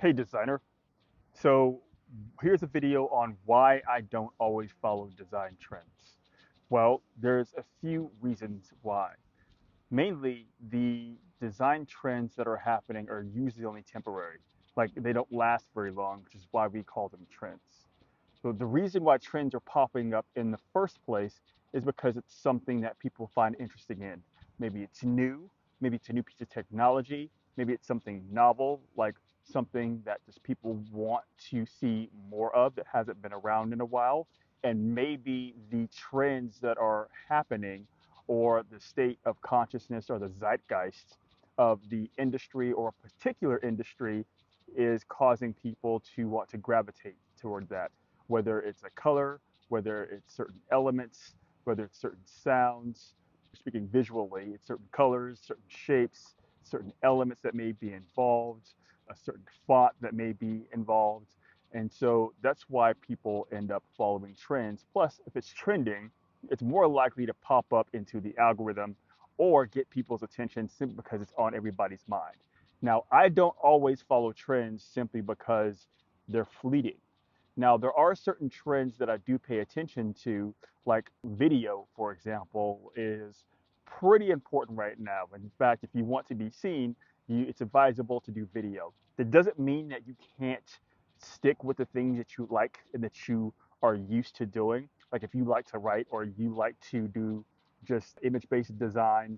Hey designer, so here's a video on why I don't always follow design trends. Well, there's a few reasons why. Mainly, the design trends that are happening are usually only temporary. Like they don't last very long, which is why we call them trends. So the reason why trends are popping up in the first place is because it's something that people find interesting in. Maybe it's new, maybe it's a new piece of technology, maybe it's something novel, like something that just people want to see more of that hasn't been around in a while. And maybe the trends that are happening or the state of consciousness or the zeitgeist of the industry or a particular industry is causing people to want to gravitate toward that, whether it's a color, whether it's certain elements, whether it's certain sounds. Speaking visually, it's certain colors, certain shapes, certain elements that may be involved, a certain font that may be involved. And so that's why people end up following trends. Plus, if it's trending, it's more likely to pop up into the algorithm or get people's attention simply because it's on everybody's mind. Now, I don't always follow trends simply because they're fleeting. Now, there are certain trends that I do pay attention to, like video, for example, is pretty important right now. In fact, if you want to be seen, it's advisable to do video. That doesn't mean that you can't stick with the things that you like and that you are used to doing. Like if you like to write or you like to do just image-based design,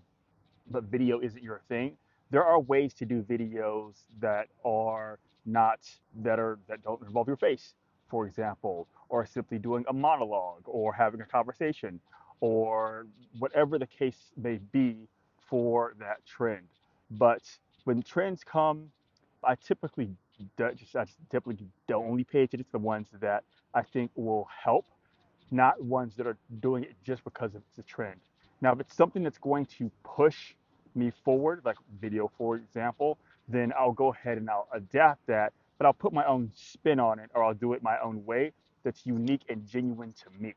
but video isn't your thing, there are ways to do videos that are not that don't involve your face, for example, or simply doing a monologue or having a conversation or whatever the case may be for that trend. But when trends come, I just typically don't only pay attention to the ones that I think will help, not ones that are doing it just because it's a trend. Now, if it's something that's going to push me forward, like video, for example, then I'll go ahead and I'll adapt that, but I'll put my own spin on it or I'll do it my own way that's unique and genuine to me.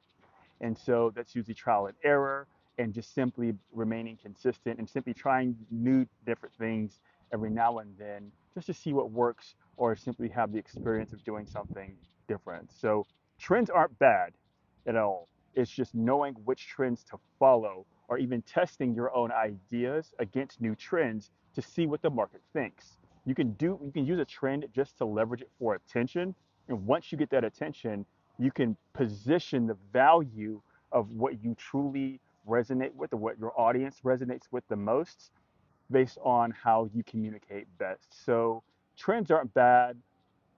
And so that's usually trial and error and just simply remaining consistent and simply trying new different things every now and then just to see what works or simply have the experience of doing something different. So trends aren't bad at all. It's just knowing which trends to follow or even testing your own ideas against new trends to see what the market thinks. You can use a trend just to leverage it for attention. And once you get that attention, you can position the value of what you truly resonate with or what your audience resonates with the most based on how you communicate best. So trends aren't bad.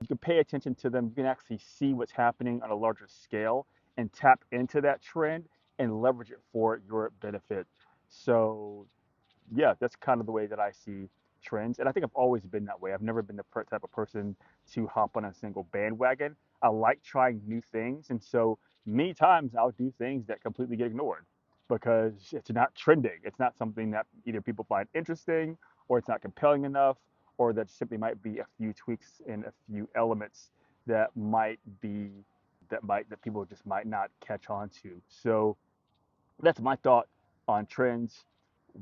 You can pay attention to them. You can actually see what's happening on a larger scale and tap into that trend and leverage it for your benefit. So yeah, that's kind of the way that I see trends. And I think I've always been that way. I've never been the type of person to hop on a single bandwagon. I like trying new things. And so many times I'll do things that completely get ignored because it's not trending. It's not something that either people find interesting or it's not compelling enough or that simply might be a few tweaks and a few elements that might be that people just might not catch on to. So that's my thought on trends,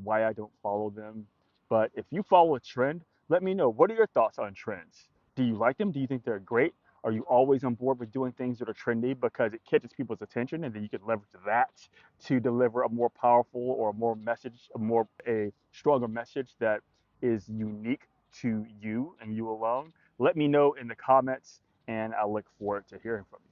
why I don't follow them. But if you follow a trend, let me know. What are your thoughts on trends? Do you like them? Do you think they're great? Are you always on board with doing things that are trendy because it catches people's attention and then you can leverage that to deliver a more powerful or a stronger message that is unique to you and you alone? Let me know in the comments and I'll look forward to hearing from you.